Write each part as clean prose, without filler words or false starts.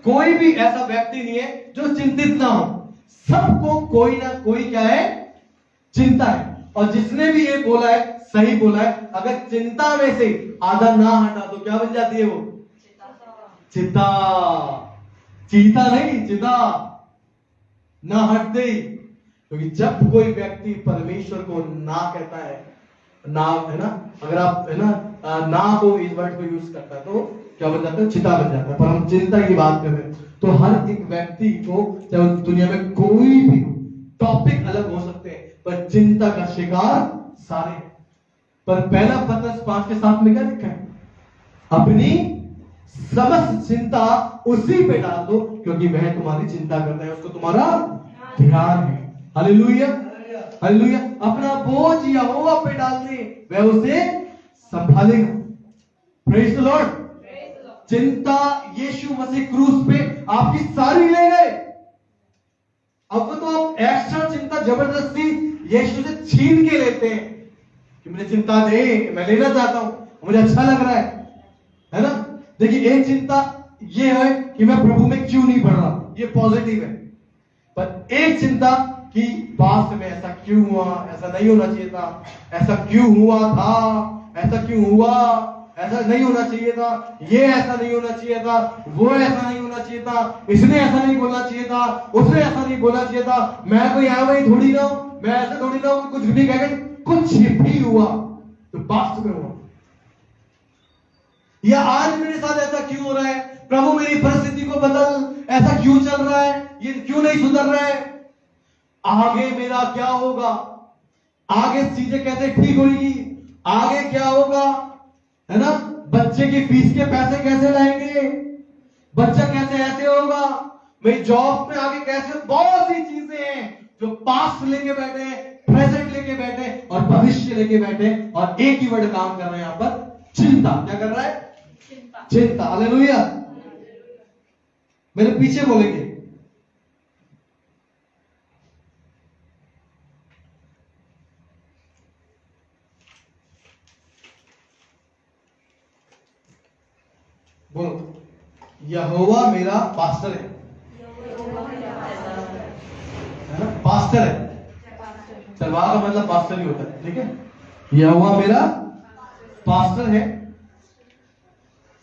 कोई भी ऐसा व्यक्ति नहीं है जो चिंतित ना हो। सबको कोई ना कोई क्या है, चिंता है। और जिसने भी ये बोला है सही बोला है, अगर चिंता में से आधा ना हटा तो क्या बन जाती है वो? चिता। चीता नहीं, चिता। ना हटते ही। क्योंकि जब कोई व्यक्ति परमेश्वर को ना कहता है, ना है ना, अगर आप है ना ना को इस वर्ड को यूज करता है तो क्या बन जाता है? चिता बन जाता है। पर हम चिंता की बात कर रहे हैं तो हर एक व्यक्ति को, चाहे दुनिया में कोई भी टॉपिक अलग हो सकते हैं, पर चिंता का शिकार सारे हैं। पर पहला पत्रस 5:7 में क्या लिखा है? अपनी समस्त चिंता उसी पे डाल दो क्योंकि वह तुम्हारी चिंता करता है, उसको तुम्हारा ध्यान है। Hallelujah, hallelujah. अपना बोझ यहोवा पे डाल दे, वह उसे संभालेगा। Praise the Lord. चिंता यीशु मसीह क्रूस पे आपकी सारी ले गए। अब तो आप एक्स्ट्रा चिंता जबरदस्ती यीशु से छीन के लेते हैं कि मुझे चिंता दे, मैं लेना चाहता हूं, मुझे अच्छा लग रहा है ना। देखिए, एक चिंता ये है कि मैं प्रभु में क्यों नहीं बढ़ रहा, ये पॉजिटिव है। पर एक चिंता कि पास्ट में ऐसा क्यों हुआ, ऐसा नहीं होना चाहिए था, ऐसा क्यों हुआ था, ऐसा क्यों हुआ, ऐसा नहीं होना चाहिए था, ये ऐसा नहीं होना चाहिए था, वो ऐसा नहीं होना चाहिए था, इसने ऐसा नहीं बोलना चाहिए था, उसने ऐसा नहीं बोलना चाहिए था, मैं कोई यहाँ वही थोड़ी ना हूं, मैं ऐसे थोड़ी ना हूं, कुछ भी कह गए। कुछ भी हुआ तो पास्ट में हुआ। या आज मेरे साथ ऐसा क्यों हो रहा है, प्रभु मेरी परिस्थिति को बदल, ऐसा क्यों चल रहा है, ये क्यों नहीं सुधर रहा है, आगे मेरा क्या होगा, आगे चीजें कैसे ठीक होगी, आगे क्या होगा, है ना, बच्चे की फीस के पैसे कैसे लाएंगे, बच्चा कैसे ऐसे होगा, मेरी जॉब में आगे कैसे, बहुत सी चीजें हैं जो पास्ट लेके बैठे हैं, प्रेजेंट लेके बैठे हैं और भविष्य लेके बैठे हैं, और एक ही वर्ड काम कर रहे हैं यहां पर, चिंता। क्या कर रहा है? चिंता। हालेलुया। मेरे पीछे बोलेंगे, बोलो, यहोवा मेरा पास्टर है ना? पास्टर है। चरवाहा का मतलब पास्टर ही होता है, ठीक है। यहोवा मेरा पास्टर है।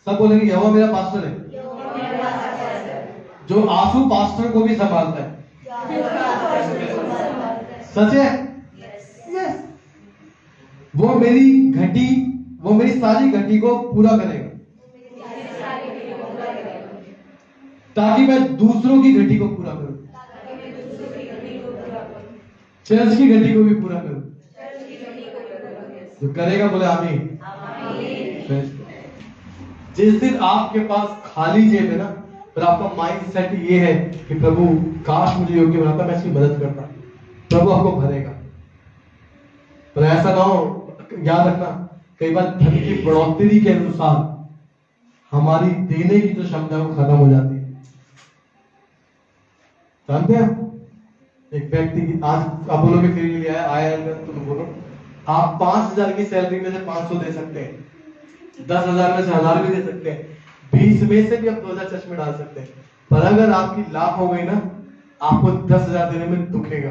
सब बोलेंगे यहोवा मेरा पास्टर है। जो आंसू पास्टर को भी संभालता है। सच है? यस। वो मेरी घटी, वो मेरी सारी घटी को पूरा करेगा ताकि मैं दूसरों की घटी को पूरा करूं, चर्च की घटी को भी पूरा करूं। जो करेगा बोले आमीन। जिस दिन आपके पास खाली जेब है ना, पर आपका माइंड सेट ये है कि प्रभु काश मुझे योग्य बनाता, मैं इसकी मदद करता, प्रभु आपको भरेगा। पर ऐसा ना हो, याद रखना, कई बार धन की बढ़ोतरी के अनुसार हमारी देने की जो क्षमता वो खत्म हो जाती है। जानते हैं एक व्यक्ति की, आज आप बोलोगे फिर लिए आया तुम बोलो, आप 5,000 की सैलरी में से 500 दे सकते हैं, 10,000 में से 1,000 भी दे सकते हैं, 20 में से भी आप 2,000 चर्च में डाल सकते हैं। पर अगर आपकी लाख हो गई ना, आपको 10,000 देने में दुखेगा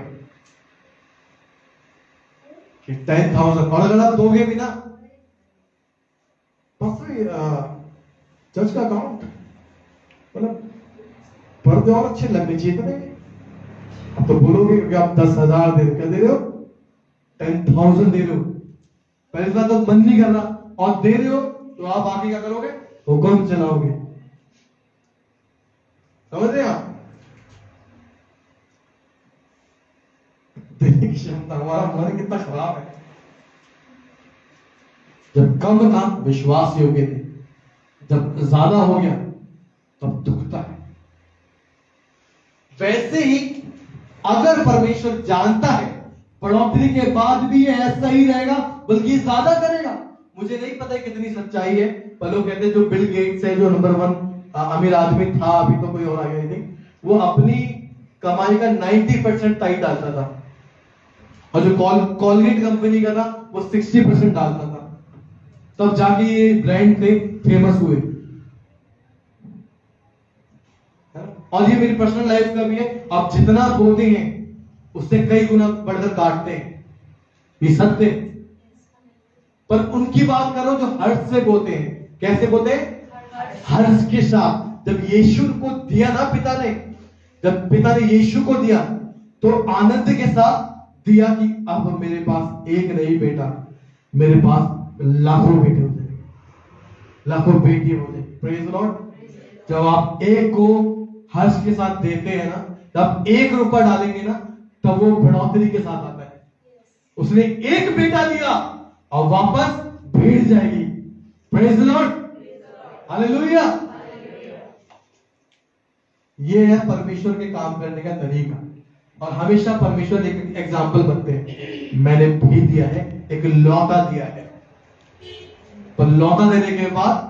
कि 10,000, और अगर आप दोगे भी ना, चर्च का अकाउंट मतलब पर्दे और अच्छे लगने चाहिए थे। अब तो बोलोगे कि आप 10,000 दे रहे हो, 10,000 दे रहे हो, पहले बात तो मन नहीं कर रहा, और दे रहे हो तो आप आगे क्या करोगे? हुक्म चलाओगे। समझ रहे आप? देने की क्षमता, हमारा मन कितना खराब है। जब कम था विश्वास योग्य थे, जब ज्यादा हो गया तब दुखता है। वैसे ही अगर परमेश्वर जानता है बढ़ोतरी के बाद भी ये ऐसा ही रहेगा, बल्कि ज्यादा करेगा, मुझे नहीं पता कितनी सच्चाई है, पर लोग कहते हैं जो बिल गेट्स है, जो नंबर 1 अमीर आदमी था, अभी तो कोई और आ गया नहीं, वो अपनी कमाई का 90% ताई डालता था, और जो कॉलगेट कंपनी का था वो 60% डालता था, तब जाके ये ब्रांड थे फेमस हुए। और ये मेरी पर्सनल लाइफ का भी है, आप जितना बोते हैं उससे कई गुना बढ़कर काटते हैं, ये सत्य है। पर उनकी बात करो जो हर्ष से बोते हैं। कैसे बोते हैं? हर्ष के साथ। जब यीशु को दिया ना पिता ने, जब पिता ने यीशु को दिया तो आनंद के साथ दिया कि अब मेरे पास एक नहीं बेटा, मेरे पास लाखों बेटे होते, लाखों बेटी होते। Praise the Lord. जब आप एक को हर्ष के साथ देते हैं ना, तब 1 रुपया डालेंगे ना, तब वो बढ़ोतरी के साथ आता है। उसने एक बेटा दिया और वापस भेड़ जाएगी। Praise the lord, hallelujah. ये है परमेश्वर के काम करने का तरीका। और हमेशा परमेश्वर एक एग्जाम्पल बनते हैं। मैंने भी दिया है, एक लौटा दिया है, पर लौटा देने के बाद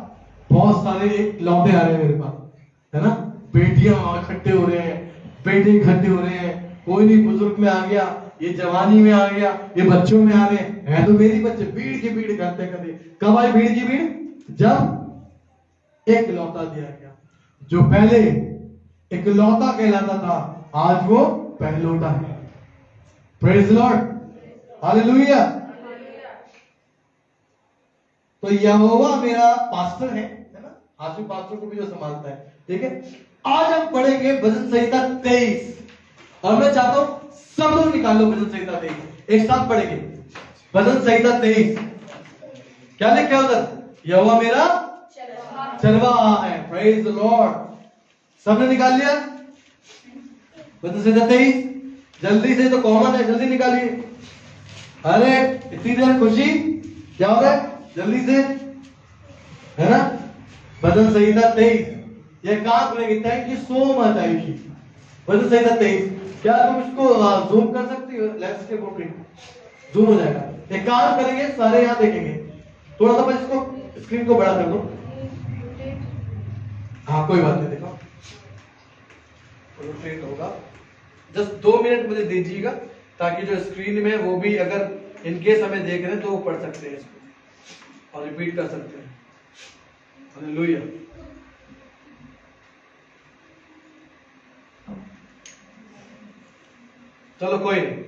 बहुत सारे एक लौटे आ रहे हैं मेरे पास, है ना। बेटियां इकट्ठे हो रहे हैं, बेटे इकट्ठे हो रहे हैं, कोई नहीं बुजुर्ग में आ गया, ये जवानी में आ गया, ये बच्चों में आ रहे हैं। तो मेरी बच्चे भीड़ की भीड़ करते करते कब आई भीड़ की भीड़? जब एक लौटा दिया गया। जो पहले एक लौटा कहलाता था, आज वो पहलोटा है। Praise the lord, hallelujah. तो यहोवा मेरा पास्टर है ना, आंसू पास्टर को भी जो संभालता है। ठीक है, आज हम पढ़ेंगे भजन संहिता 23, और मैं चाहता हूं सब लोग निकाल लो भजन संहिता 23, एक साथ पढ़ेंगे भजन संहिता 23। क्या लिखा है उधर? यहोवा मेरा चरवाहा है। Praise the Lord. सबने निकाल लिया भजन संहिता 23? जल्दी से, तो कॉमन है, जल्दी निकालिए। अरे इतनी देर खुशी, क्या हो रहा है? जल्दी से, है ना। भजन संहिता 23 ये काम करेंगे। Thank you so much Ayushi. भजन संहिता 23, क्या तुम इसको जूम कर सकती हो? लेट्स के फुटप्रिंट जूम हो जाएगा। एक काम करेंगे, सारे यहां देखेंगे। थोड़ा सा बस इसको स्क्रीन को बड़ा कर दो। हाँ कोई बात नहीं, देखो रोटेट होगा। जस्ट 2 मिनट मुझे दीजिएगा, ताकि जो स्क्रीन में वो भी अगर इनकेस हमें देख रहे हैं तो वो पढ़ सकते हैं इसको और रिपीट कर सकते हैं। हालेलुया। चलो कोई नहीं,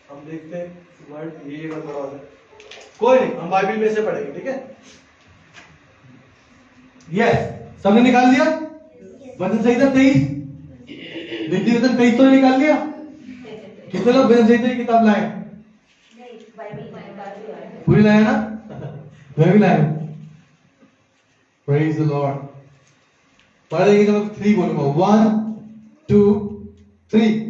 हम देखते हैं वर्ड ये बड़ा हो जाए। कोई नहीं, हम बाइबल में से पढ़ेंगे, ठीक है। यस, सबने निकाल दिया भजन संहिता 23? भजन 23 तो निकाल लिया? कितने लोग भजन संहिता की किताब लाए? पूरी लाया ना? मैं भी लाया। Praise the Lord. पढ़ेंगे जब 3 बोलूंगा, 1 2 3।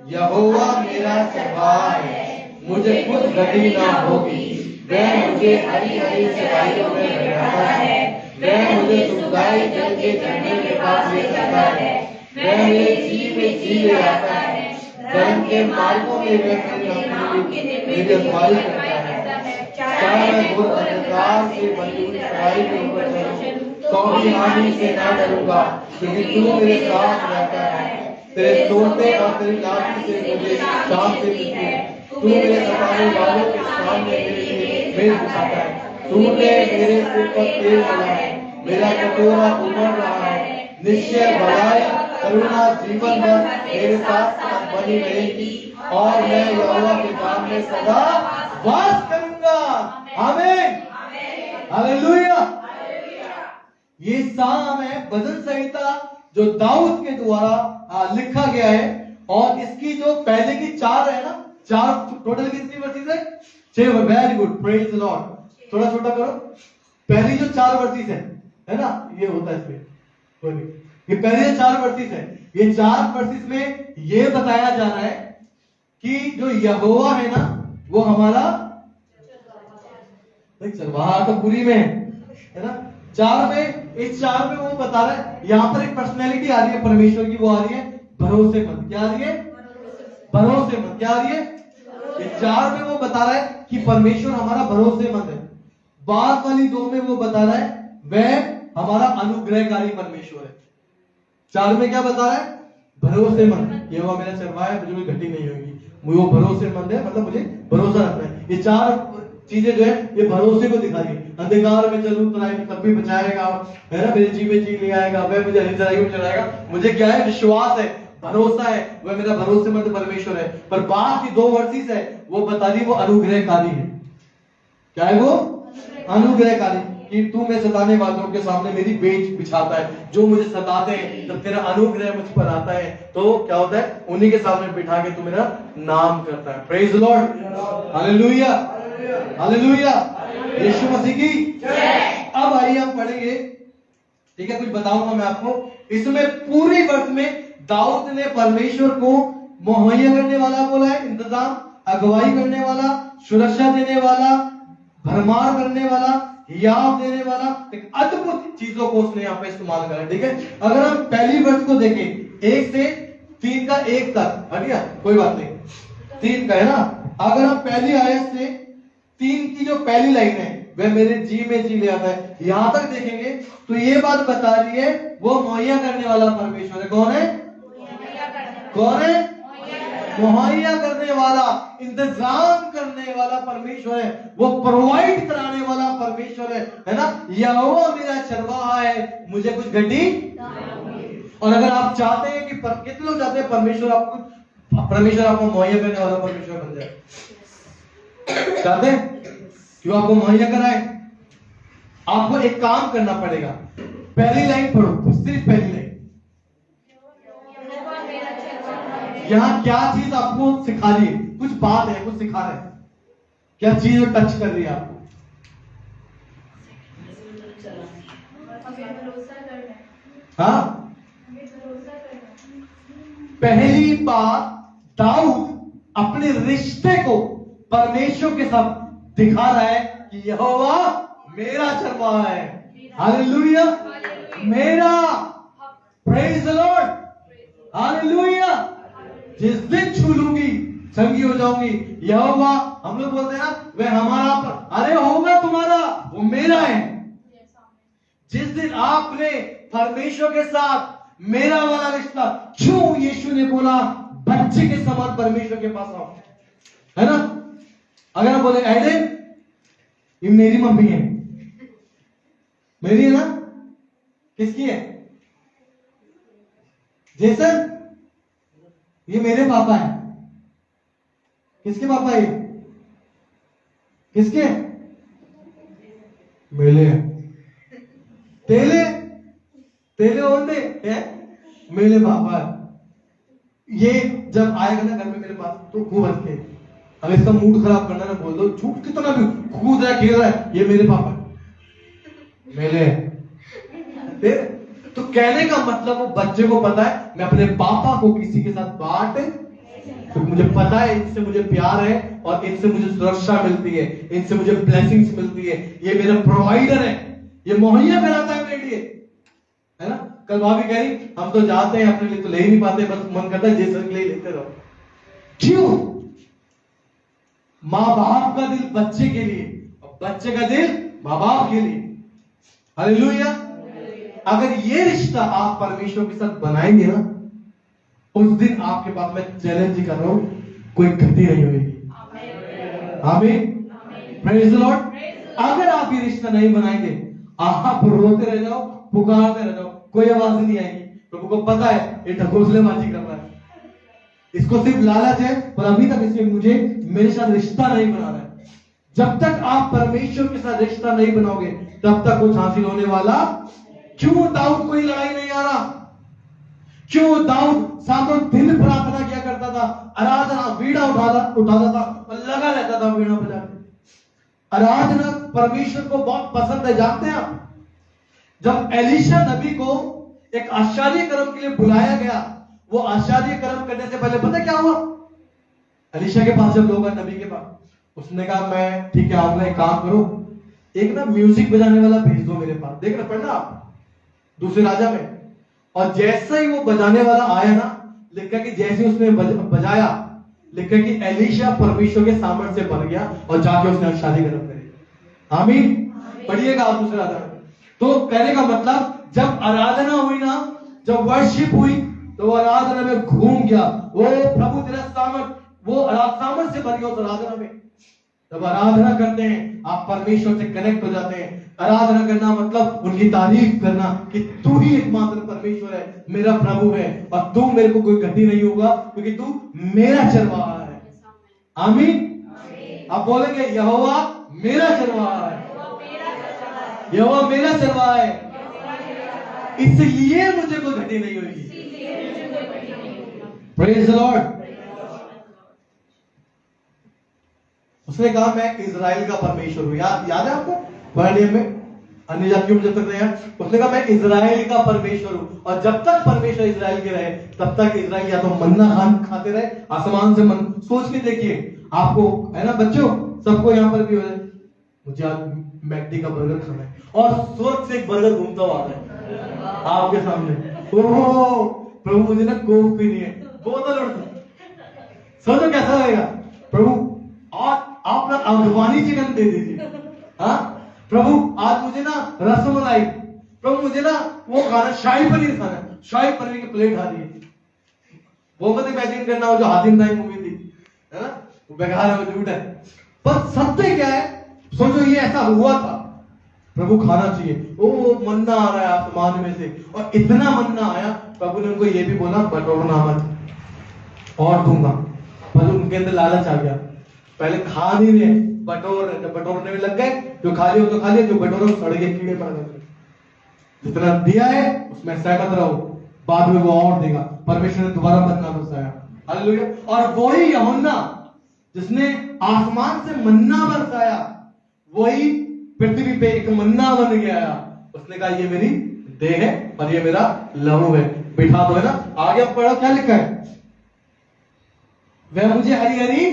यहोवा मेरा चरवाहा है, मुझे कुछ घटी ना होगी। वह मुझे हरी हरी चराइयों में लगाता है, वह मुझे सुखदाई जल के झरने के पास ले जाता है, वह मेरे जी में जी ले आता है, धर्म के मार्गों में वह मेरी अगुवाई करता है। चाहे मैं घोर अंधकार से बनी हुई चढ़ाई के ऊपर चलूं, तो भी हानि से ना डरूंगा, क्योंकि तू मेरे साथ रहता है। तेरे सोते और तेरी लाठी से मुझे शांति मिलती है। तू मेरे सताने वालों के सामने मेरे लिए मेल बिछाता है। तूने मेरे सिर पर तेल डाला है, मेरा कटोरा उमड़ रहा है। निश्चय भलाई करुणा जीवन भर मेरे साथ साथ बनी रहेगी, और मैं यहोवा के काम में सदा वास करूंगा। आमीन, हालेलुया। ये साम है भजन संहिता जो दाऊद के द्वारा लिखा गया है। और इसकी जो पहले की 4 है ना, 4 टोटल कितनी वर्सेस है? 6। Very good, praise the Lord. थोड़ा छोटा करो। पहली जो 4 वर्सेस है ना, ये होता है इसमें कोई नहीं। ये पहले जो 4 वर्सेस है, ये 4 वर्सेस में ये बताया जा रहा है कि जो यहोवा है ना, वो हमारा चरवाहा तो पूरी में है ना। 4 में, इस 4 में वो बता रहा है, यहां पर एक पर्सनैलिटी आ रही है परमेश्वर की, वो आ रही है भरोसेमंद। क्या आ रही है? भरोसेमंद। क्या आ रही है? ये 4 में वो बता रहा है कि परमेश्वर हमारा भरोसेमंद है। बाद वाली 2 में वो बता रहा है वह हमारा अनुग्रहकारी परमेश्वर है। 4 में क्या बता रहा है? भरोसेमंद। ये वो मेरा चरवाहा है, मुझे कोई घटी नहीं होगी, वो भरोसेमंद है, मतलब मुझे भरोसा रखना है। ये 4 चीजें जो है ये भरोसे को दिखा रही है। अंधकार में चलूं तब भी बचाएगा, है ना, मेरे जी में जी ले आएगा, वह मुझे हरी में चलाएगा। मुझे क्या है? विश्वास है, भरोसा है, वह मेरा भरोसेमंद परमेश्वर है। पर बात की 2 वर्सेस है, वो बता रही वो अनुग्रहकारी है। क्या है वो? अनुग्रहकारी। कि तू मैं सताने वालों के सामने मेरी बेच बिछाता है, जो मुझे सताते हैं जब तेरा अनुग्रह मुझ पर आता है तो क्या होता है? उन्हीं के सामने बिठा के तू मेरा नाम करता है। Praise the lord, hallelujah, hallelujah, Yeshu Masih की जय। अब आइए हम पढ़ेंगे, ठीक है, कुछ बताऊंगा मैं आपको। इसमें पूरी वर्ष में दाऊद ने परमेश्वर को मुहैया करने वाला बोला है, इंतजाम, अगुवाई करने वाला, सुरक्षा देने वाला, भरमार करने वाला, हियाव देने वाला, एक अद्भुत चीजों को उसने यहाँ पे इस्तेमाल करा। ठीक है, अगर हम पहली वर्ष को देखें 1 से 3 का 1 तक, हट गया कोई बात नहीं, 3 का है ना। अगर हम पहली आयत से 3 की जो पहली लाइन है वह मेरे जी में जी ले आता है, यहां तक देखेंगे तो ये बात बता रही है वो मुहैया करने वाला परमेश्वर है। कौन है? कौन है? मुहैया करने वाला, इंतजाम करने वाला परमेश्वर है, वो प्रोवाइड कराने वाला परमेश्वर है ना। यहोवा मेरा चरवाहा है, मुझे कुछ घटी। और अगर आप चाहते हैं कि कितने लोग चाहते हैं परमेश्वर आपको मुहैया करने वाला परमेश्वर बन जाए? चाहते हैं कि वो आपको मुहैया कराए? आपको एक काम करना पड़ेगा, पहली लाइन पढ़ो, सिर्फ पहली लाइन। यहाँ क्या चीज आपको सिखा रही है? कुछ बात है, कुछ सिखा रहा है, क्या चीज टच कर रही है आपको? हाँ, पहली बार दाऊद अपने रिश्ते को परमेश्वर के साथ दिखा रहा है कि यहोवा मेरा चरवाहा है, हालेलुया, मेरा, प्रेज द लॉर्ड, हालेलुया। जिस दिन छू लूंगी संगी हो जाऊंगी। यहोवा, हम लोग बोलते हैं ना वह हमारा, अरे होगा तुम्हारा, वो मेरा है। जिस दिन आपने परमेश्वर के साथ मेरा वाला रिश्ता, क्यों यीशु ने बोला बच्चे के समान परमेश्वर के पास आओ, है ना। अगर आप बोले एडन ये मेरी मम्मी है, मेरी है ना, किसकी है? जेसन ये मेरे पापा है। किसके पापा है? किसके? मेरे। तेले तेले होते हैं, मेरे पापा है। ये जब आएगा ना घर में मेरे पास तो खूब हंस के, अब इसका मूड खराब करना ना बोल दो, झूठ कितना भी कूद रहा है, खेल रहा है, ये मेरे पापा है, मेरे। तो कहने का मतलब वो बच्चे को पता है मैं अपने पापा को किसी के साथ बांट, तो मुझे पता है इनसे मुझे प्यार है और इनसे मुझे सुरक्षा मिलती है, इनसे मुझे ब्लेसिंग्स मिलती है, ये मेरा प्रोवाइडर है, ये मुहैया कराता है मेरे लिए, है ना। कल भाभी कह रही हम तो जाते हैं अपने लिए तो ले ही नहीं पाते, बस मन करता है जैसे के लिए लेते रहो। क्यों? माँ बाप का दिल बच्चे के लिए और बच्चे का दिल माँ बाप के लिए, हालेलुया। अगर ये रिश्ता आप परमेश्वर के साथ बनाएंगे ना, उस दिन आपके पास मैं चैलेंज कर रहा हूं, कोई गति नहीं होगी। आमीन, प्रेज द लॉर्ड। अगर आप ये रिश्ता नहीं बनाएंगे, आप रोते रह जाओ, पुकारते रह जाओ, कोई आवाज नहीं आएगी। प्रभु को पता है ये ढकोसलेबाजी कर रहा है, इसको सिर्फ लालच है, पर अभी तक इसने मुझे मेरे साथ रिश्ता नहीं बना रहा है। जब तक आप परमेश्वर के साथ रिश्ता नहीं बनाओगे तब तक कुछ हासिल होने वाला। क्यों दाऊद कोई लड़ाई नहीं आ रहा? क्यों दाऊद सातों दिन प्रार्थना किया करता था, आराधना वीणा उठाता था और लगा रहता था वीणा बजाने। आराधना परमेश्वर को बहुत पसंद है। जानते हैं आप, जब एलीशा नबी को एक आश्चर्य कर्म के लिए बुलाया गया, वो आश्चर्य कर्म करने से पहले पता क्या हुआ? एलीशा के पास जब लोग आए नबी के पास, उसने कहा मैं ठीक है आऊंगा, एक काम करो, एक ना म्यूजिक बजाने वाला भेज दो मेरे पास। देखना पढ़ना आप दूसरे राजा में। और जैसे ही वो बजाने वाला आया ना, लिखा कि जैसे उसने बजाया, लिखा कि एलीशा परमेश्वर के सामर्थ्य से भर गया और जाके उसने शादी कर्म करी। आमीन, पढ़िएगा आप दूसरे राजा में। तो कहने का मतलब जब आराधना हुई ना, जब वर्शिप हुई, तो वो आराधना में घूम गया, वो प्रभु तेरा सामर्थ, वो सामर्थ से भर गया उस आराधना में। जब आराधना करते हैं आप परमेश्वर से कनेक्ट हो जाते हैं। आराधना करना मतलब उनकी तारीफ करना कि तू ही एकमात्र परमेश्वर है, मेरा प्रभु है, और तू मेरे को कोई गति नहीं होगा क्योंकि तू मेरा चरवाहा है। आमीन। आप बोलेंगे यहोवा मेरा चरवाहा है, यहोवा मेरा चरवाहा है, इसलिए मुझे कोई घटी नहीं होगी। Praise the Lord. उसने कहा मैं इजराइल का परमेश्वर हूं। याद है आपको पुराने नियम में अन्य जातियों में जब तक रहे हैं, उसने कहा मैं इजराइल का परमेश्वर हूं, और जब तक परमेश्वर इजराइल के रहे तब तक इजराइल या तो मन्ना खाते रहे, आसमान से मन। सोच के देखिए आपको, है ना बच्चों, सबको यहाँ पर भी हो जाए मुझे आज मैकडी का बर्गर खाना है, और स्वर्ग से एक बर्गर घूमता हुआ आ रहा है आपके सामने। ओहो प्रभु मुझे ना कोक पीनी है, बोतल उड़ सोचो कैसा लगेगा। प्रभु और आप ना अगवानी चिकन दे दीजिए। हाँ प्रभु आज मुझे ना रसमलाई, प्रभु मुझे ना वो खाना शाही पनीर खाना है, शाही पनीर की प्लेट आ रही है। वो मत इमेजिन करना वो जो हातिम ताई मूवी थी, है ना, वो बेकार है, वो झूठ है। पर सत्य क्या है, सोचो ये ऐसा हुआ था। प्रभु खाना चाहिए, वो मन्ना आ रहा है आसमान में से, और इतना मन्ना आया प्रभु ने उनको ये भी बोला बटोरना मत और दूंगा। पर उनके अंदर लालच आ गया, पहले खा नहीं रहे, बटोरने में लग गए। जो खा लिया तो खा लिया, जो बटोरा सड़ गए, कीड़े पड़ गए। जितना दिया है उसमें सहमत रहो, बाद में वो और देगा। परमेश्वर ने दोबारा मन्ना बरसाया, हालेलुया। और वही यूहन्ना जिसने आसमान से मन्ना बरसाया, वही पृथ्वी पे एक मन्ना बन गया। उसने कहा ये मेरी देह है और ये मेरा लहू है, बिठा दो, है ना। आगे पढ़ो क्या लिखा है, वह मुझे हरी हरी,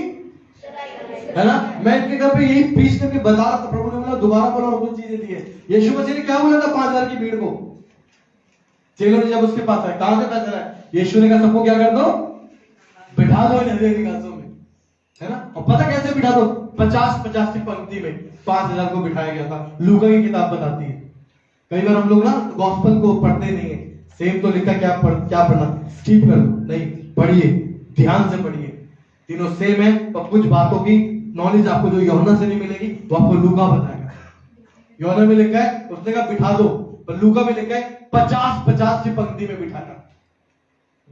है ना। मैं इनके घर पे यही पीस करके बता रहा था, प्रभु ने बोला दोबारा बोला और कुछ चीजें दी है। यीशु मसीह ने क्या बोला था 5000 की भीड़ को, चेलों ने जब उसके पास आए, कहां से पैसा है, यीशु ने कहा सबको क्या कर दो, बिठा दो इन हरी हरी घासों में, है ना। और पता कैसे बिठा दो, 50-50 की पंक्ति में 5000 को बिठाया गया था। लूका की किताब बताती है। कई बार हम लोग ना गॉस्पेल को पढ़ते नहीं है, सेम तो लिखा क्या पढ़ना, स्किप कर दो, नहीं पढ़िए, ध्यान से पढ़िए, तीनों सेम है। और कुछ बातों की नॉलेज आपको जो यूहन्ना से नहीं मिलेगी वो आपको लूका बताएगा। यूहन्ना में लिखा है उसने कहा बिठा दो, पर लूका में लिखा है 50-50 की पंक्ति में बिठाया।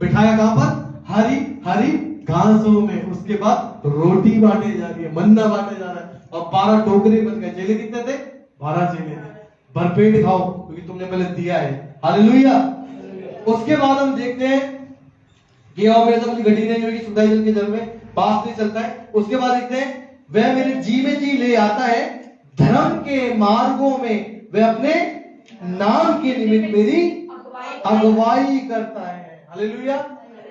बिठाया कहां पर, हरी हरी घासों में। उसके बाद रोटी बांटे जा रही है, मन्ना बांटे जा रहा है, और 12 टोकरे बन गए। चेले कितने थे, 12 चेले थे। भरपेट खाओ क्योंकि तुमने पहले दिया है, हालेलुया। उसके बाद हम देखते हैं कि और मेरे से मुझे घटी नहीं होगी, सुधाई जल के जल में पास नहीं चलता है। उसके बाद देखते हैं वह मेरे जी में जी ले आता है, धर्म के मार्गों में वह अपने नाम के निमित्त मेरी अगुवाई करता है, हालेलुया।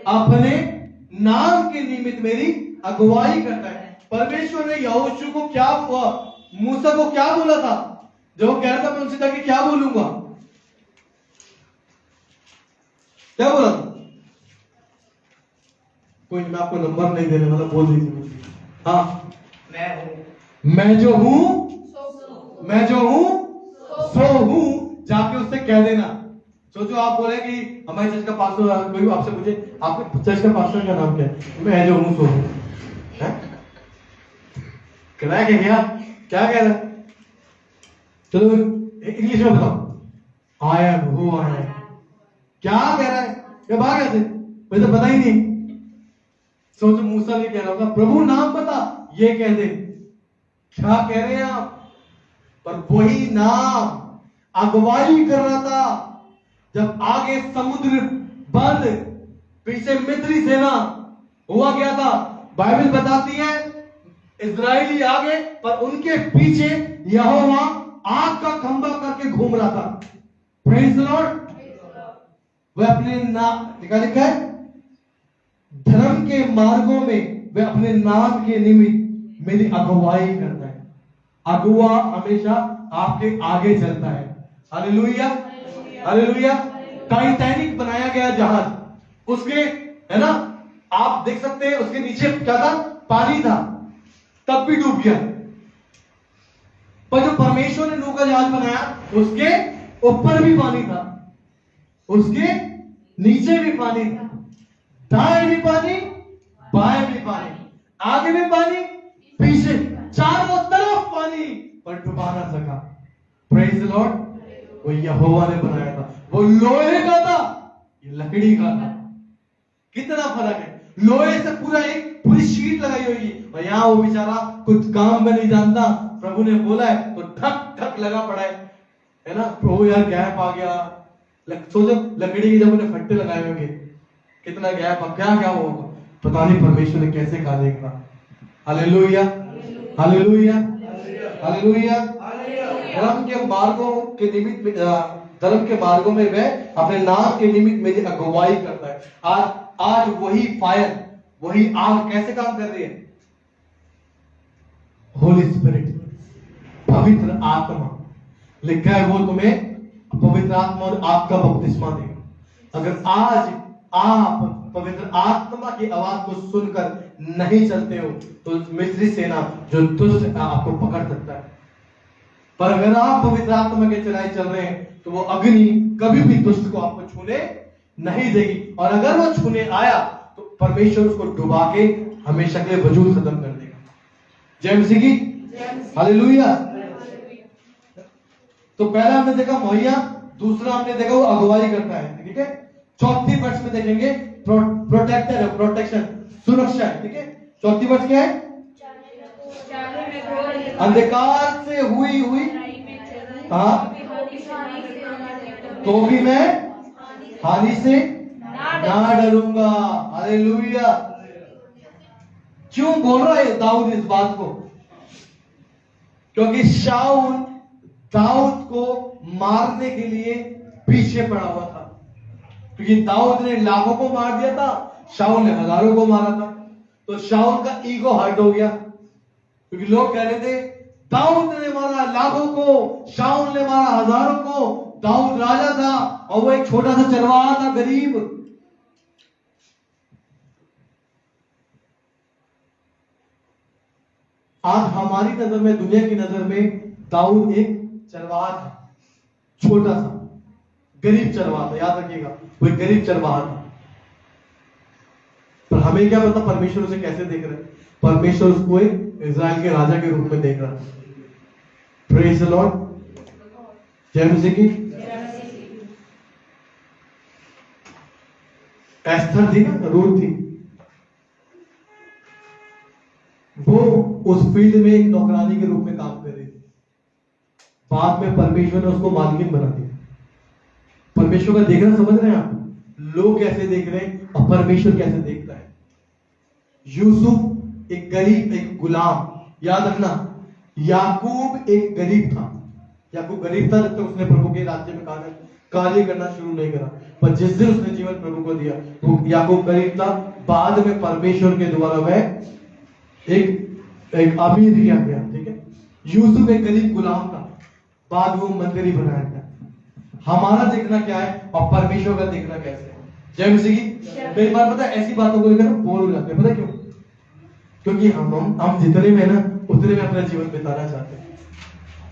अपने नाम के निमित्त मेरी अगुवाई करता है। परमेश्वर ने यहोशू को क्या, मूसा को क्या बोला था, जब वो कह रहा था मैं उनसे जाके क्या बोलूंगा, क्या बोला था, कोई मैं आपको नंबर नहीं देने वाला, बोल दीजिए। हाँ, मैं जो हूं सो हूं, जाके उससे कह देना। सोचो आप बोले कि हमारे चर्च का पास्टर, कोई आपसे पूछे आपके चर्च का पास्टर का नाम क्या है, मैं जो हूं सो हूं, कह रहा है क्या कह रहा है, चलो इंग्लिश में बताओ, I am who I am. क्या कह रहा है, क्या भाग ऐसे, मुझे पता ही नहीं। सोचो मूसा ने कह रहा होगा प्रभु नाम बता, ये कह दे, क्या कह रहे हैं आप। पर वही नाम अगुवाई कर रहा था। जब आगे समुद्र बंद, पीछे मिस्री सेना, हुआ क्या था, बाइबल बताती है इजरायली आगे पर उनके पीछे यहोवा आग का खंभा करके घूम रहा था। Praise the Lord. वह अपने नाम लिखा है, धर्म के मार्गों में वह अपने नाम के निमित्त मेरी अगुवाई करता है। अगुआ हमेशा आपके आगे चलता है, हालेलुया हालेलुया। टाइटैनिक बनाया गया जहाज, उसके, है ना, आप देख सकते हैं उसके नीचे क्या था, पानी था, तब भी डूब गया। पर जो परमेश्वर ने नूह का जहाज बनाया उसके ऊपर भी पानी था, उसके नीचे भी पानी था, दाएं भी पानी बाएं भी पानी, आगे भी पानी पीछे। चारों तरफ पानी, पर डुबा ना सका। Praise the Lord. वो यहोवा ने बनाया था, वो लोहे का था, ये लकड़ी का था। कितना फर्क है। लोहे से पूरी शीट लगाई होगी, और यहाँ वो बेचारा कुछ काम में नहीं जानता, प्रभु ने बोला है तो ठक ठक लगा पड़ा है ना। प्रभु यार गैप आ गया, सोचो लकड़ी के जब उन्हें फट्टे लगाए होंगे, कितना गैप, क्या क्या होगा पता नहीं, परमेश्वर ने कैसे कार्य करा। Hallelujah, hallelujah, hallelujah. धर्म के मार्गों के निमित्त, धर्म के मार्गों में वह अपने नाम के निमित्त मेरी अगुवाई करता है। आज वही फायर, वही आग कैसे काम कर रही है? होली स्पिरिट, पवित्र आत्मा। लिखा है वो तुम्हें पवित्र आत्मा और आग का बपतिस्मा देगा। अगर आज आप पवित्र आत्मा की आवाज को सुनकर नहीं चलते हो तो मिस्री सेना जो दुष्ट आपको पकड़ सकता है। पर अगर आप पवित्र आत्मा के चलाए चल रहे हैं तो वो अग्नि कभी भी दुष्ट को आपको छूने नहीं देगी, और अगर वो छूने आया तो परमेश्वर उसको डुबा के हमेशा के लिए वजूद खत्म कर देगा। जय मसीह की, हालेलुया। तो पहला हमने देखा मुहैया, दूसरा हमने देखा वो अगुवाई करता है, ठीक है। चौथी वर्ष में देखेंगे प्रोटेक्टर है, प्रोटेक्शन, सुरक्षा है, ठीक है। चौथी वर्ष क्या है? अंधकार से हुई हाँ, तो भी मैं हानि से ना डरूंगा। हालेलुया। क्यों बोल रहा है दाऊद इस बात को? क्योंकि शाऊल दाऊद को मारने के लिए पीछे पड़ा हुआ था, क्योंकि दाऊद ने लाखों को मार दिया था, शाऊल ने हजारों को मारा था। तो शाऊल का ईगो हर्ट हो गया, क्योंकि लोग कह रहे थे दाऊद ने मारा लाखों को, शाऊल ने मारा हजारों को। दाऊद राजा था और वो एक छोटा सा चरवाहा था, गरीब। आज हमारी नजर में, दुनिया की नजर में दाऊद एक चरवाहा था, छोटा सा गरीब चरवाहा था। याद रखिएगा, वो एक गरीब चरवाहा था। पर हमें क्या पता परमेश्वर उसे कैसे देख रहे हैं? परमेश्वर उसको एक इजराइल के राजा के रूप में देख रहा है। Praise the Lord. जय मसीह की। एस्थर थी ना, रूथ थी, वो उस फील्ड में एक नौकरानी के रूप में काम कर रही थी। बाद में परमेश्वर ने उसको मालकिन बना दिया। परमेश्वर का देखना समझ रहे हैं आप? लोग कैसे देख रहे हैं और परमेश्वर कैसे देखता है। यूसुफ एक गरीब, एक गुलाम। याद रखना, याकूब एक गरीब था। याकूब गरीब था जब तक उसने प्रभु के राज्य में कार्य करना शुरू नहीं करा, पर जिस दिन उसने जीवन प्रभु को दिया वो याकूब गरीब था। बाद में परमेश्वर के द्वारा वह एक अमीर किया गया, ठीक है। यूसुफ एक गरीब गुलाम था, बाद वो मंदिर ही बनाया गया। हमारा देखना क्या है और परमेश्वर का देखना कैसे है? जय मसीह की। कई बार पता है ऐसी बातों को लेकर बोर हो जाते हैं, पता क्यों? क्योंकि हम जितने में ना उतने में अपना जीवन बिताना चाहते हैं,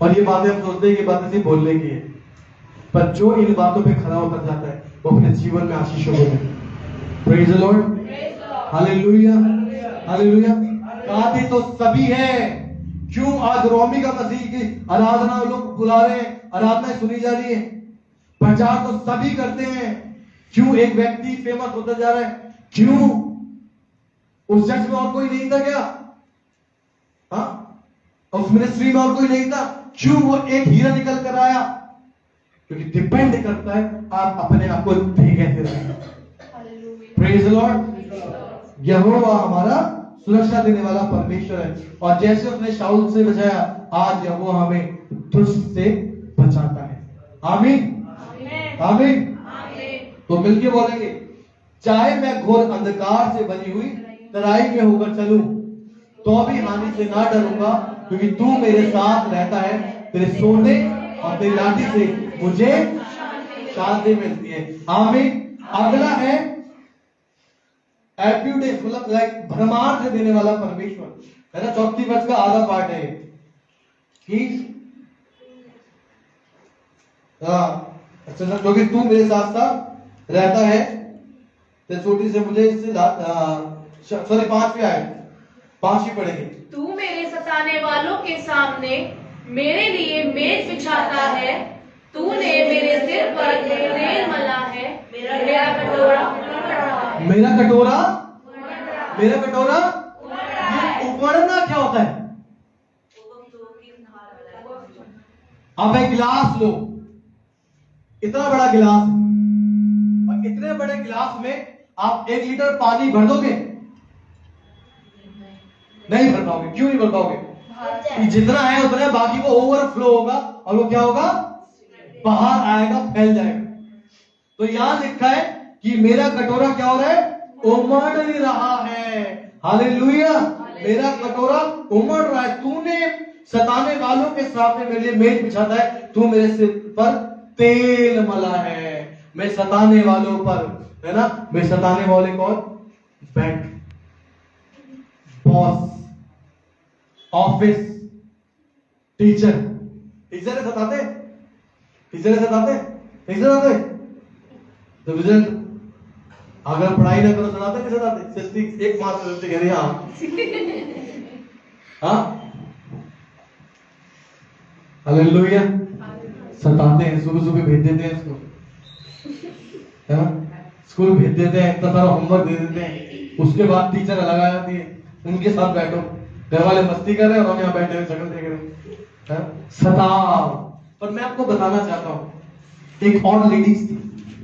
और ये बातें हम सोचते हैं कि बातें सिर्फ बोलने की है, पर जो इन बातों पे खड़ा उतर जाता है वो अपने जीवन में आशीषों को देता है। Praise the lord, hallelujah, hallelujah. कादी तो सभी है। क्यों आज रोमी का मसीह की आराधना लोग बुला रहे हैं, आराधना सुनी जा रही है, प्रचार तो सभी करते हैं। क्यों एक व्यक्ति फेमस होता जा रहा है? क्यों उस चर्च में और कोई नहीं था क्या? हाँ, उस मिनिस्ट्री में और कोई नहीं था? क्यों वो एक हीरा निकल कर आया? क्योंकि डिपेंड करता है आप अपने आप को देख कैसे रहे। Praise the Lord. यहोवा हमारा सुरक्षा देने वाला परमेश्वर है, और जैसे उसने शाऊल से बचाया, आज यहोवा हमें दुष्ट से बचाता है। आमीन, आमीन। तो मिलके बोलेंगे, चाहे मैं घोर अंधकार से बनी हुई तराई में होकर चलूं तो भी हानि से ना डरूंगा, क्योंकि तू मेरे साथ रहता है। तेरे सोने और तेरी लाठी से मुझे शांति मिलती है। आमीन। अगला है एप्यूडेस, मतलब लाइक भरमार्थ देने वाला परमेश्वर है ना। चौथी वर्ष का आधा पार्ट है कि अच्छा, क्योंकि तू मेरे साथ साथ रहता है, तो छोटी से मुझे इससे सॉरी 5 पे आए, 5 ही पढ़ेंगे। तू मेरे सताने वालों के सामने मेरे लिए मेज बिछाता है, तूने मेरे सिर पर तेल मला है, मेरा कटोरा मेरा कटोरा मेरा कटोरा ये उबड़ना क्या होता है? आप एक गिलास लो, इतना बड़ा गिलास, और इतने बड़े गिलास में आप 1 लीटर पानी भर दोगे? नहीं भर पाओगे। क्यों नहीं भर पाओगे? कि जितना है उतना, बाकी वो ओवरफ्लो होगा और वो क्या होगा? बाहर आएगा, फैल जाएगा। तो यहां लिखा है कि मेरा कटोरा क्या हो रहा है? उमड़ रहा है। हालेलुया। मेरा कटोरा उमड़ रहा है। तूने सताने वालों के सामने मेरे लिए मेज बिछाता है, तू मेरे सिर पर तेल मला है। मैं सताने वालों पर, है ना, मैं सताने वाले कौन? Bank, boss, office, teacher. Teacher है सताते? टीचर है सताते? टीचर सताते? तो रिजल्ट अगर पढ़ाई ना करो सताते नहीं सताते? 1 मार्क्स रिजल्ट कह रहे हैं हाँ। हालेलुया। सताते हैं, सुबह सुबह भेज देते हैं स्कूल, है ना, स्कूल भेज देते हैं, इतना सारा होमवर्क दे देते हैं, उसके बाद टीचर अलग आ जाती है, उनके साथ बैठो, घर वाले मस्ती कर रहे हैं और हम यहाँ बैठे हुए शक्ल देख रहे हैं। सताव। पर मैं आपको बताना चाहता हूं, एक और लेडीज थी,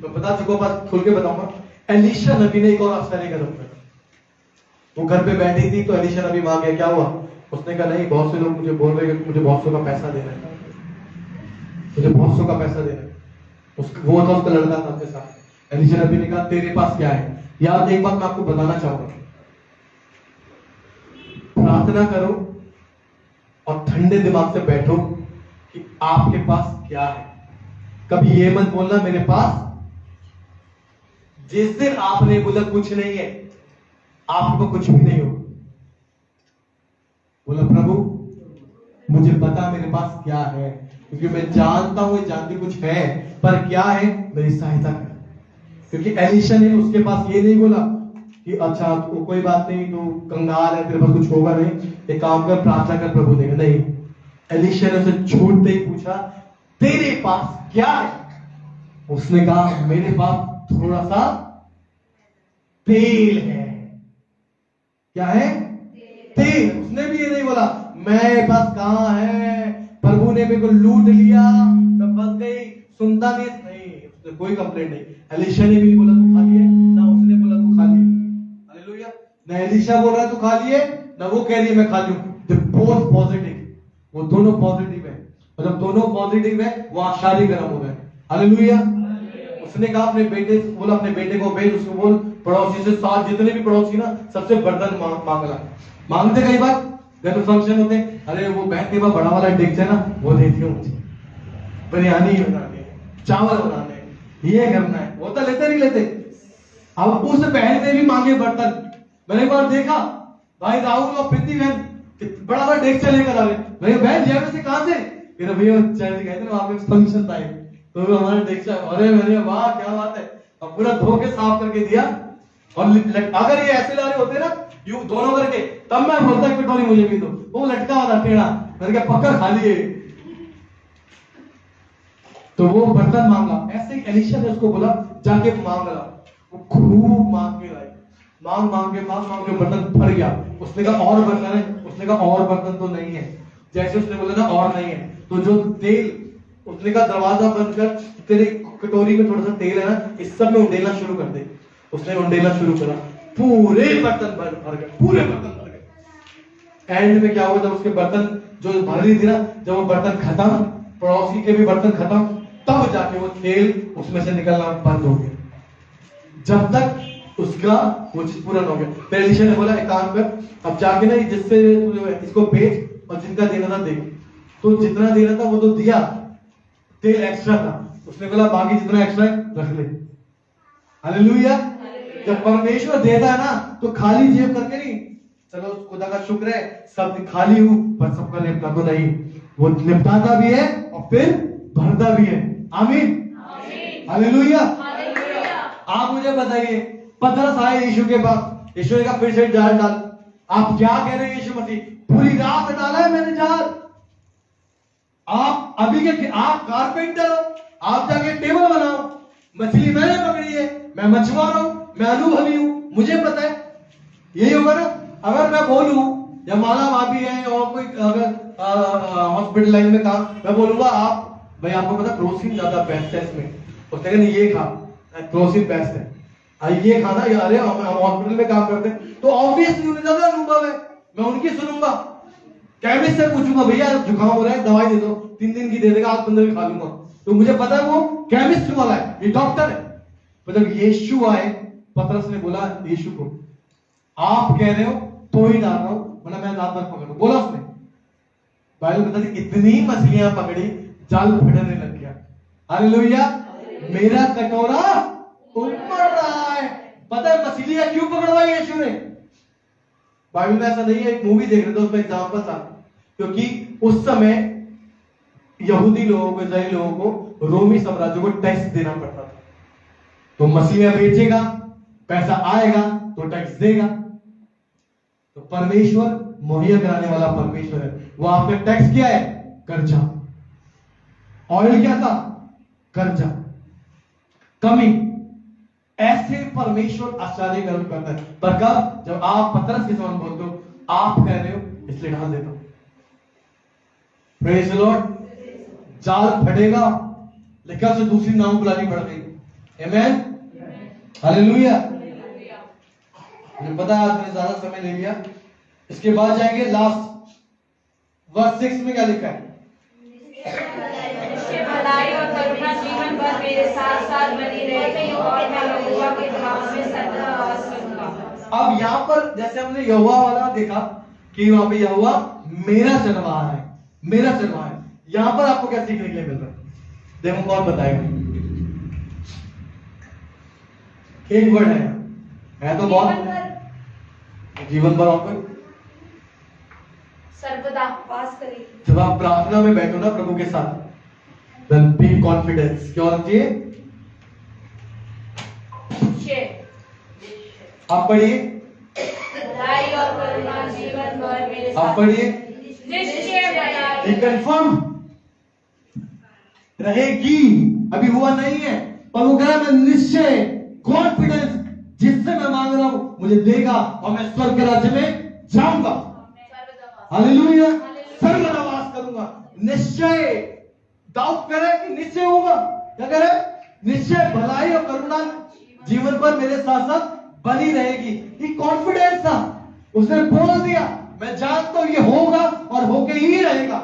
मैं बता चुका, बात खुल के बताऊंगा। एलिशा नबी ने एक और आश्चर्य कदम किया। वो घर पे बैठी थी तो एलिशा नबी वहां गया, क्या हुआ? उसने कहा नहीं, बहुत से लोग मुझे बोल रहे हैं कि मुझे बहुत सौ का पैसा देना है, मुझे बहुत सौ का पैसा देना है। वो था, उसका लड़का था अपने साथ। एलिशा नबी ने कहा तेरे पास क्या है? यार एक बात मैं आपको बताना चाहूंगा, प्रार्थना करो और ठंडे दिमाग से बैठो कि आपके पास क्या है। कभी ये मत बोलना मेरे पास, जिस दिन आपने बोला कुछ नहीं है, आपको कुछ भी नहीं हो, बोला प्रभु मुझे पता मेरे पास क्या है, क्योंकि मैं जानता हूं, जानती कुछ है, पर क्या है मेरी सहायता कर। क्योंकि एलिशा ने उसके पास ये नहीं बोला कि अच्छा तो कोई बात नहीं, तू कंगाल है, तेरे पास कुछ होगा नहीं, एक काम कर, प्रार्थना कर, प्रभु देगा। नहीं, एलिशा ने उसे छूटते ही पूछा तेरे पास क्या है? उसने कहा मेरे पास थोड़ा सा तेल है। क्या है? तेल। उसने भी ये नहीं बोला मेरे पास कहां है, प्रभु ने मेरे को लूट लिया, मैं फंस गई, सुनता नहीं। उसने कोई कंप्लेंट नहीं। एलिशा ने भी बोला तू खा लिए, ना उसने बोला तू खा लिए। हालेलुया। ना एलिशा बोल रहा है तू खा लिए, ना वो कह रही है मैं खा लूं। बोथ पॉजिटिव, वो दोनों पॉजिटिव है। मतलब दोनों पॉजिटिव है, वो आशारी गर्म हो गए। हालेलुया। उसने कहा अपने बेटे से बोला, अपने बेटे को भेज, उसको बोल पड़ोसी से, साथ जितने भी पड़ोसी ना, सबसे बर्तन मांगना। मांगते कई बार घर में फंक्शन होते, अरे वो बहन के पास बड़ा वाला डिक्स है ना, वो दे दियो मुझे, बिरयानी बनाने, चावल बनाने, ये करना है। वो तो लेते नहीं लेते। अब उस बहन ने भी मांगे बर्तन। मैंने एक बार देखा भाई राहुल और प्रीति बहन बड़ा बड़ा डेक्स लेकर आ रहे। मैंने बहन जेब से कहां से? भैया चर्च गए थे वहां पे फंक्शन था, तो हमारे डेक्स, अरे मैंने वाह क्या बात है, अब पूरा धो के साफ करके दिया। और अगर ये ऐसे ला रहे होते ना, यूं दोनों करके, तब मैं बोलता कटोरी मुझे भी दो। वो लटका वाला टेढ़ा, मैंने कहा पक्का खा लिए। तो वो बर्तन मांगा। ऐसे ही एलिशा ने उसको बोला जाके मांग ला। वो खूब मांग के लाई, मांग मांग के बर्तन भर गया। उसने कहा और बर्तन है? उसने कहा और बर्तन तो नहीं है। जैसे उसने बोला ना और नहीं है, तो जो तेल, उसने कहा दरवाजा बंद कर, तेरे कटोरी में थोड़ा सा तेल है ना, इस सब में उंडेलना शुरू कर दे। उसने उंडेलना शुरू करा, पूरे बर्तन भर गए, पूरे बर्तन भर गए। एंड में क्या हुआ, जब उसके बर्तन जो भर रही थी ना, जब वो बर्तन खत्म, पड़ोसी के भी बर्तन खत्म, तब जाके वो तेल उसमें से निकलना बंद हो गया, जब तक उसका वो चीज पूरा हो गया। फिर एलिशा ने बोला एक काम कर, अब जाके ना जिससे इसको बेच और जिनका देना था दे। तो जितना देना था वो तो दिया, तेल एक्स्ट्रा था। उसने बोला बाकी जितना एक्स्ट्रा है रख ले। हालेलुया। जब परमेश्वर देता है ना, तो खाली जेब करके नहीं, चलो खुदा का शुक्र है सब खाली हूं, पर सबका निपटा तो नहीं, वो निपटाता भी है और फिर भरता भी है। आमीन। हालेलुया। आप मुझे बताइए, पतरस आए यीशु के पास, यीशु ने कहा फिर से जाल डाल। आप क्या कह रहे हैं यीशु मसीह? पूरी रात डाला है मैंने जाल। आप अभी के आप कारपेंटर हो, आप जाके टेबल बनाओ। मछली मैंने पकड़ी है, मैं मछुआरा हूं, मैं अनुभवी हूं, मुझे पता है। यही होगा ना अगर मैं बोलूं, या माला भाभी है और कोई अगर हॉस्पिटल लाइन में काम, मैं बोलूंगा आप भाई आपको पता क्रोसिन ज्यादा बेस्ट है इसमें, उसने कहा ये खा, क्रोसिन बेस्ट है, ये खाना, ये अरे हम हॉस्पिटल में काम करते हैं तो ऑब्वियसली उन्हें ज्यादा अनुभव है, मैं उनकी सुनूंगा। केमिस्ट से पूछूंगा भैया जुकाम हो रहा है दवाई दे दो, 3 दिन की दे देगा, आज 15 दिन खा लूंगा, तो मुझे पता है वो केमिस्ट वाला है, ये डॉक्टर है। मतलब यीशु आए, पतरस ने बोला यीशु को आप कह रहे हो तो ही डाल रहा हूं, वरना मैं रात भर पकड़ू, बोला उसने। बाइबल बताती इतनी मछलियां पकड़ी जाल फटने लग गया। हालेलुया, मेरा कटोरा उमड़ रहा है। पता है मछलियां क्यों पकड़वाई यीशु ने? बाइबल में ऐसा नहीं है, एक मूवी देख रहे थे उसमें एग्जांपल था, क्योंकि उस समय यहूदी लोगों को, इस्राएली लोगों को रोमी साम्राज्य को टैक्स देना पड़ता था। तो मछलियां बेचेगा, पैसा आएगा तो टैक्स देगा। तो परमेश्वर मुहैया कराने वाला परमेश्वर है, वो आपने टैक्स किया है कर्जा, ऑयल क्या था कर्जा, कमी। ऐसे परमेश्वर आश्चर्य कर्म करता है। पर कब? जब आप पतरस के समान बोलते हो, आप कह रहे हो इसलिए ढाल देता हूं। Praise the Lord. जाल फटेगा लेकिन उसे दूसरी नाव बुलानी पड़ गई। आमेन, हालेलुया। मुझे पता है आज मैंने ज्यादा समय ले लिया। इसके बाद जाएंगे लास्ट वर्स 6 में क्या लिखा है? भलाई और करुणा जीवन भर मेरे साथ साथ बनी रहेगी और मैं यहोवा के धाम में सदा वास करूंगा। अब यहाँ पर जैसे हमने यहोवा वाला देखा कि वहां पे यहोवा मेरा चरवाहा है, मेरा चरवाहा है। यहां पर आपको क्या सीखने के लिए मिल रहा है? देखो कौन बताएगा? एक वर्ड है तो बहुत जीवन भर आपको सर्वदा वास करेगी। जब आप प्रार्थना में बैठो ना प्रभु के साथ, then be confidence। क्या होना चाहिए? आप पढ़िए, भलाई और करुणा जीवन भर मेरे साथ। आप पढ़िए, निश्चय कंफर्म रहेगी। अभी हुआ नहीं है पर वो कह रहा है मैं निश्चय, कॉन्फिडेंस, जिससे मैं मांग रहा हूं मुझे देगा और मैं स्वर्ग के राज्य में जाऊंगा। हालेलुया, सर्वदा वास करूंगा। निश्चय, डाउट करे कि निश्चय होगा, क्या करे? निश्चय भलाई और करुणा जीवन पर मेरे साथ साथ बनी रहेगी। ये कॉन्फिडेंस था, उसने बोल दिया मैं जानता हूं ये होगा और होके ही रहेगा।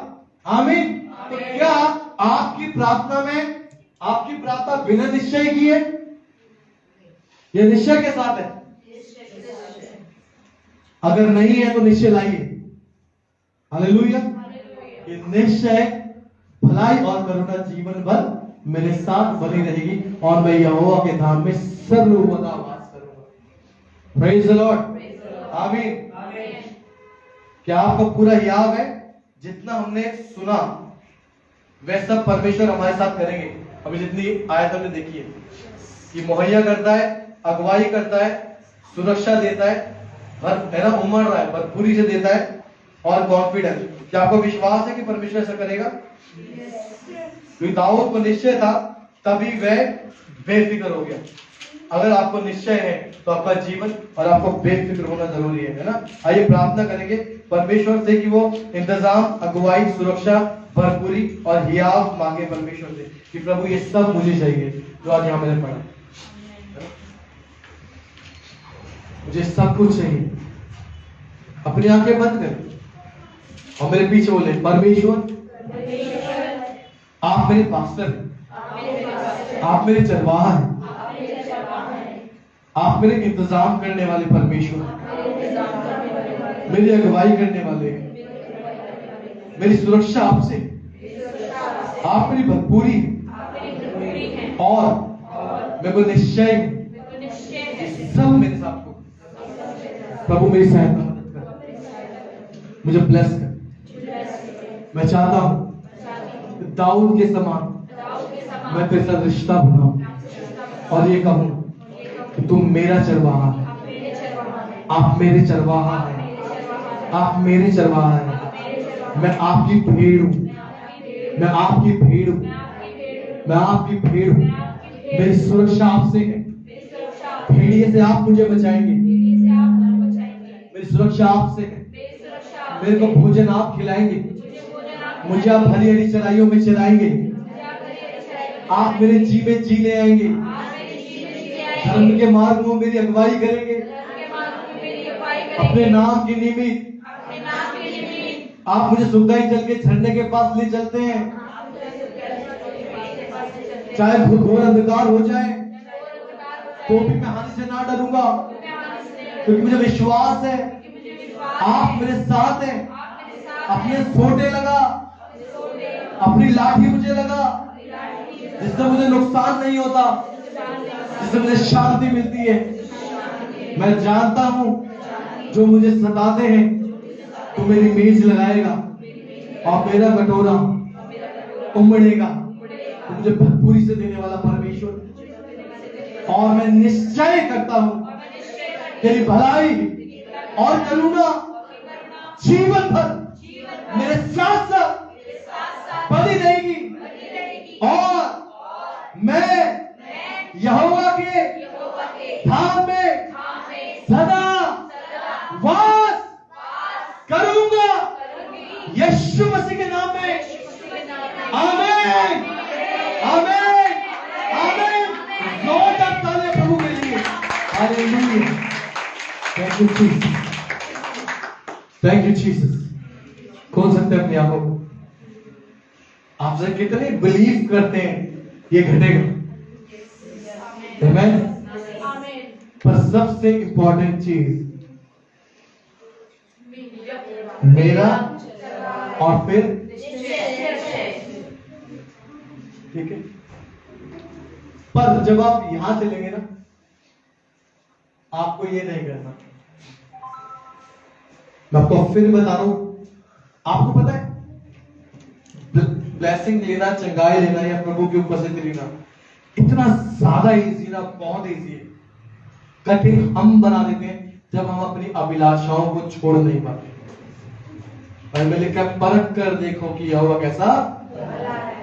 आमीन। तो क्या आपकी प्रार्थना में, आपकी प्रार्थना बिना निश्चय की है या निश्चय के साथ है? अगर नहीं है तो निश्चय लाइए। हालेलुया। ये निश्चय भलाई और करुणा जीवन भर मेरे साथ बनी रहेगी और मैं यहोवा के धाम में सर्वदा वास करूंगा। Praise the Lord. आमीन। क्या आपको पूरा याद है? जितना हमने सुना वह सब परमेश्वर हमारे साथ करेंगे। अभी जितनी आयत हमने देखी है कि मुहैया करता है, अगुवाई करता है, सुरक्षा देता है, है ना, उमड़ रहा है, भरपूरी से देता है और कॉन्फिडेंस। क्या आपको विश्वास है कि परमेश्वर ऐसा करेगा? क्योंकि दाऊद को निश्चय था तभी वह बेफिक्र हो गया। अगर आपको निश्चय है तो आपका जीवन और आपको बेफिक्र होना जरूरी है ना। आइए प्रार्थना करेंगे परमेश्वर से कि वो इंतजाम, अगुवाई, सुरक्षा, भरपूरी और हियाव मांगे परमेश्वर से कि प्रभु ये सब मुझे चाहिए जो आज यहाँ मैंने पढ़ा, मुझे सब कुछ चाहिए। अपनी आंखें बंद कर और मेरे पीछे बोले परमेश्वर आप मेरे पास्टर हैं, आप मेरे चरवाहा हैं, आप मेरे इंतजाम करने वाले परमेश्वर, मेरी अगुवाई करने वाले, मेरी सुरक्षा आपसे, आप मेरी भरपूरी और मेरे को निश्चय सब मेरे साथ हो। प्रभु मेरी सहायता मदद कर, मुझे ब्लेस कर। मैं चाहता हूं दाऊद के समान मैं तेरे साथ रिश्ता बनाऊं और ये कहूं कि तुम मेरा चरवाहा है, आप मेरे चरवाहा हैं, आप मेरे चरवाहा हैं, मैं आपकी भेड़ हूं, मैं आपकी भेड़ हूं, मैं आपकी भेड़ हूं। मेरी सुरक्षा आपसे है, भेड़िए से आप मुझे बचाएंगे, मेरी सुरक्षा आपसे है। मेरे को भोजन आप खिलाएंगे, मुझे आप हरी हरी चराइयों में चराएंगे, आप मेरे जी में जी ले आएंगे, धर्म के मार्ग में मेरी अगुवाई करेंगे, अपने नाम के निमित्त आप मुझे सुखदाई जल के झरने के पास ले चलते हैं। चाहे घोर अंधकार हो जाए तो भी मैं हानि से ना डरूंगा, क्योंकि मुझे विश्वास है आप मेरे साथ हैं। अपने सोटे लगा, अपनी लाठी मुझे लगा, जिससे मुझे नुकसान नहीं होता, जिससे मुझे शांति मिलती है। मैं जानता हूं जो मुझे सताते हैं तो मेरी मेज लगाएगा और मेरा कटोरा उमड़ेगा, तो मुझे भरपूरी से देने वाला परमेश्वर। और मैं निश्चय करता हूं तेरी भलाई और करुणा जीवन भर मेरे साथ साथ बनी रहेगी, और मैं यहोवा के धाम में सदा वास करूंगा। यीशु मसीह के नाम में आमीन, आमीन, आमीन। जोरदार तालियां प्रभु के लिए। Hallelujah, thank you Jesus, thank you Jesus. खोल सकते हैं अपनी आंखों को। आपसे कितने बिलीव करते हैं ये घटेगा? आमीन। पर सबसे इंपॉर्टेंट चीज मेरा और फिर ठीक है। पर जब आप यहां चलेंगे ना, आपको ये नहीं करना। मैं आपको फिर बता रहा हूं, आपको पता है ब्लेसिंग लेना, चंगाई लेना या प्रभु की उपस्थिति लेना इतना ज्यादा इजी ना, बहुत इजी है। कठिन हम बना देते हैं जब हम अपनी अभिलाषाओं को छोड़ नहीं पाते। बाइबल लिखा है, परख कर देखो कि यहोवा कैसा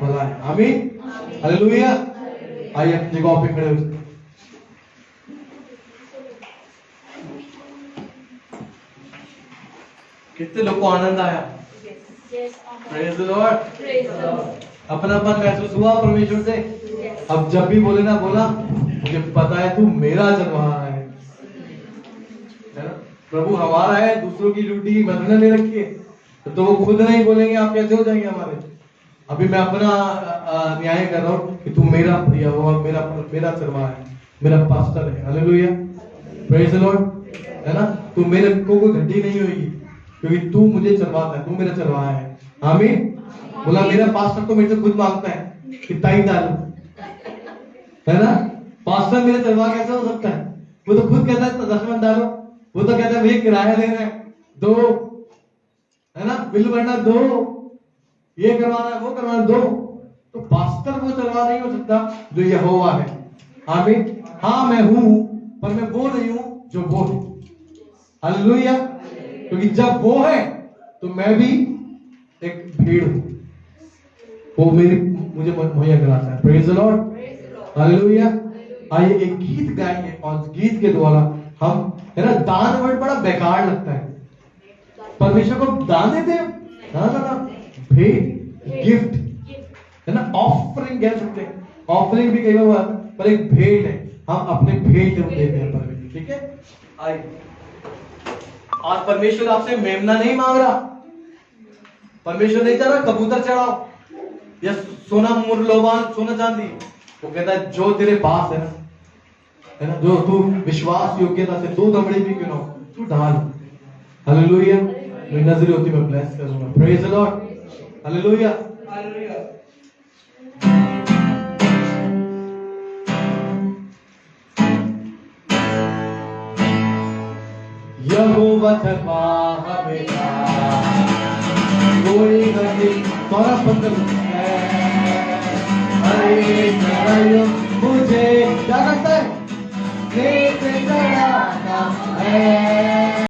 भला है। आमीन, हालेलुया। आइए अपनी जगह पे खड़े हो। कितने लोग को आनंद आया? Praise the Lord. अपनापन महसूस हुआ परमेश्वर से? अब जब भी बोले ना, बोला मुझे पता है तू मेरा चरवाहा है ना? प्रभु हमारा है, दूसरों की ड्यूटी बदलने ले रखी है, तो वो खुद नहीं बोलेंगे आप कैसे हो जाएंगे हमारे? अभी मैं अपना न्याय कर रहा हूं कि तू मेरा प्रिय हो, मेरा चरवाहा है, मेरा पास्टर है। हालेलुया, प्रेज द लॉर्ड, है ना? तू मेरे को कोई घटी नहीं होगी, क्योंकि तू मुझे चरवाता है, तू मेरा चरवाहा है। आमीन। बोला मेरा पास्टर तो मेरे से खुद मांगता है कि ताई डालो, है ना? पास्टर मेरा चरवाहा कैसे हो सकता है? वो तो खुद कहता है 10 मन डालो, वो तो कहता है भैया किराया देना है दो, है ना? बिल भरना दो, ये करवाना वो करवाना दो। तो पास्टर वो चरवाहा नहीं हो सकता जो यहोवा है। आमीन। हाँ मैं हूं, पर मैं वो नहीं हूं जो वो है। हालेलुया। क्योंकि जब वो है तो मैं भी एक भीड़ हूं, वो मुझे मुहैया कराता है। Praise the lord, hallelujah. आइए एक गीत गाएंगे और गीत के द्वारा हम, है ना, दान वर्ड बड़ा बेकार लगता है। परमेश्वर को दान देते हैं ना, ना ना, भेंट, गिफ्ट, है ना, ऑफरिंग कह सकते हैं। ऑफरिंग भी कई बार, पर एक भेंट है, हम अपने भेंट देते हैं परमेश्वर। ठीक है। आइए, आज परमेश्वर आपसे मेमना नहीं मांग रहा। परमेश्वर नहीं चाह रहा कबूतर चढ़ाओ या सोना मूल्यवान सोना चांदी। वो कहता है जो तेरे पास है ना, जो तू विश्वास योग्यता से 2 दमड़ी भी क्यों ना हो, तू डाल। हालेलुया। मेरी नजर होती मैं ब्लेस करूंगा। Praise the lord, hallelujah, hallelujah. यहोवा चरवाहा मेरा, कोई नहीं तोरा बदल है। अरे चढ़ाइयो मुझे क्या करता है? लेते चढ़ाता है।